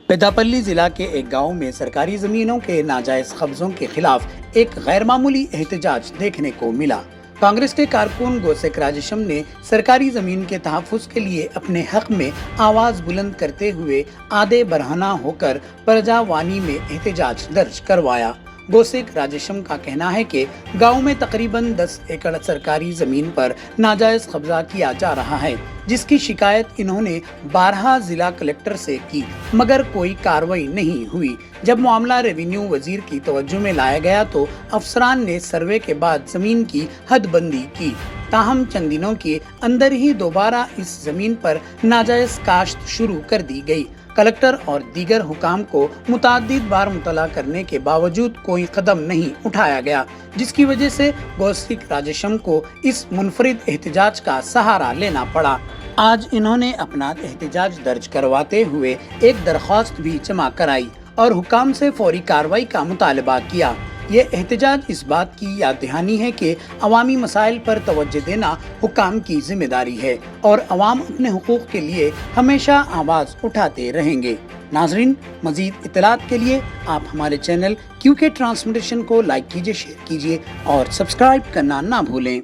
पेद्दापल्ली जिला के एक गांव में सरकारी जमीनों के नाजायज कब्जों के खिलाफ एक गैर मामूली एहतजाज देखने को मिला। कांग्रेस के कारकुन गोसेक राजेशम ने सरकारी जमीन के तहफ्फुज के लिए अपने हक में आवाज बुलंद करते हुए आधे बरहना होकर प्रजावानी में एहतजाज दर्ज करवाया। गोसेक राजेशम का कहना है कि गांव में तकरीबन 10 एकड़ सरकारी जमीन पर नाजायज कब्जा किया जा रहा है, जिसकी शिकायत इन्होंने 12 जिला कलेक्टर से की, मगर कोई कार्रवाई नहीं हुई। जब मामला रेवेन्यू वजीर की तवज्जो में लाया गया तो अफसरान ने सर्वे के बाद जमीन की हदबंदी की। ताहम चंद दिनों के अंदर ही दोबारा इस जमीन पर नाजायज काश्त शुरू कर दी गई। कलेक्टर और दीगर हुकाम को मुताद्दिद बार मुतला करने के बावजूद कोई कदम नहीं उठाया गया, जिसकी वजह से गोसेक राजेशम को इस मुनफरिद एहतजाज का सहारा लेना पड़ा। आज इन्होंने अपना एहतजाज दर्ज करवाते हुए एक दरख्वास्त भी जमा कराई और हुकाम से फौरी कार्रवाई का मुतालबा किया। ये एहतजाज इस बात की याद दहानी है कि अवामी मसाइल पर तवज्जो देना हुकाम की जिम्मेदारी है और अवाम अपने हुकूक के लिए हमेशा आवाज उठाते रहेंगे। नाजरीन, मजीद इत्तलात के लिए आप हमारे चैनल क्यूके ट्रांसमिटेशन को लाइक कीजिए, शेयर कीजिए और सब्सक्राइब करना ना भूलें।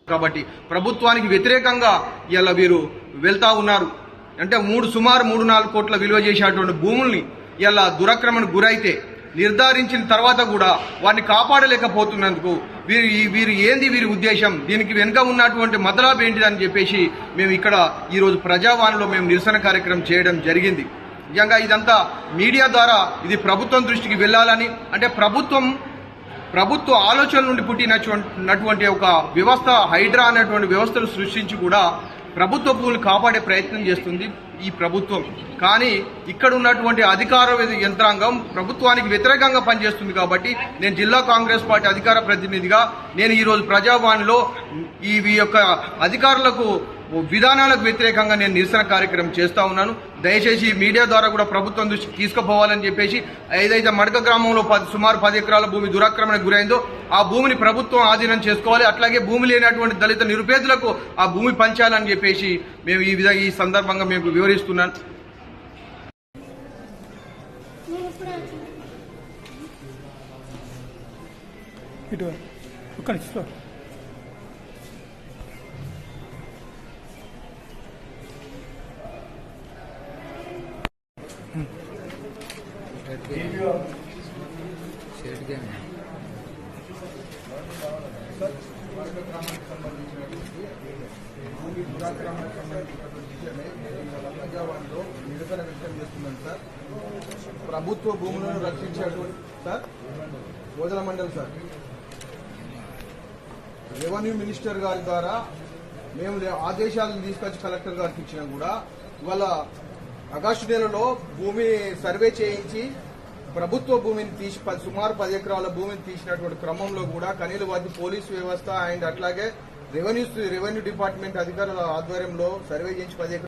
కాబట్టి ప్రభుత్వానికి వ్యతిరేకంగా ఇలా వీరు వెళ్తా ఉన్నారు. అంటే సుమారు 3-4 కోట్ల విలువ చేసేటువంటి భూముల్ని ఇలా దురాక్రమణకు గురైతే నిర్ధారించిన తర్వాత కూడా వారిని కాపాడలేకపోతున్నందుకు వీరు ఏంది వీరి ఉద్దేశం, దీనికి వెనుక ఉన్నటువంటి మతలబ్ ఏంటిదని చెప్పేసి మేము ఇక్కడ ఈరోజు ప్రజావాణిలో మేము నిరసన కార్యక్రమం చేయడం జరిగింది. నిజంగా ఇదంతా మీడియా ద్వారా ఇది ప్రభుత్వం దృష్టికి వెళ్ళాలని, అంటే ప్రభుత్వ ఆలోచన నుండి పుట్టినటువంటి ఒక వ్యవస్థ, హైడ్రా అనేటువంటి వ్యవస్థను సృష్టించి కూడా ప్రభుత్వ భూములు కాపాడే ప్రయత్నం చేస్తుంది ఈ ప్రభుత్వం. కానీ ఇక్కడ ఉన్నటువంటి అధికార యంత్రాంగం ప్రభుత్వానికి వ్యతిరేకంగా పనిచేస్తుంది. కాబట్టి నేను జిల్లా కాంగ్రెస్ పార్టీ అధికార ప్రతినిధిగా నేను ఈరోజు ప్రజావాణిలో ఈ యొక్క అధికారులకు విధానాలకు వ్యతిరేకంగా నేను నిరసన కార్యక్రమం చేస్తా ఉన్నాను. దయచేసి మీడియా ద్వారా కూడా ప్రభుత్వం దృష్టికి తీసుకుపోవాలని చెప్పేసి ఏదైతే మడక గ్రామంలో సుమారు 10 ఎకరాల భూమి దురాక్రమణకు గురైందో ఆ భూమిని ప్రభుత్వం ఆధీనం చేసుకోవాలి. అట్లాగే భూమి లేనటువంటి దళిత నిరుపేదలకు ఆ భూమి పంచాలని చెప్పేసి మేము ఈ సందర్భంగా మేము వివరిస్తున్నాను. నిరసన వ్యక్తం చేస్తున్నాం సార్. ప్రభుత్వ భూములను రక్షించేటువంటి సార్ ఓదల మండలి సార్ రెవెన్యూ మినిస్టర్ గారి ద్వారా మేము ఆదేశాలను తీసుకొచ్చి కలెక్టర్ గారికి ఇచ్చినా కూడా ఇవాళ ఆగస్టు నెలలో భూమి సర్వే చేయించి ప్రభుత్వ భూమిని తీసి సుమారు 10 ఎకరాల భూమిని తీసినటువంటి క్రమంలో కూడా కనీలవాది పోలీసు వ్యవస్థ అండ్ అట్లాగే రెవెన్యూ డిపార్ట్మెంట్ అధికారుల ఆధ్వర్యంలో సర్వే చేయించి 10 ఎకరాలు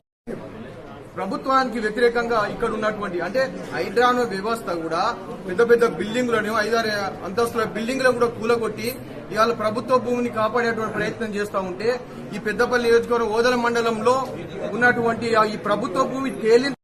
ప్రభుత్వానికి వ్యతిరేకంగా ఇక్కడ ఉన్నటువంటి అంటే హైడ్రానో వ్యవస్థ కూడా పెద్ద బిల్డింగులను 5-6 అంతస్తుల బిల్డింగులను కూడా కూలగొట్టి ఇవాళ ప్రభుత్వ భూమిని కాపాడేటువంటి ప్రయత్నం చేస్తూ ఉంటే ఈ పెద్దపల్లి నియోజకవర్గం ఓదల మండలంలో ఉన్నటువంటి ఈ ప్రభుత్వ భూమి తేలి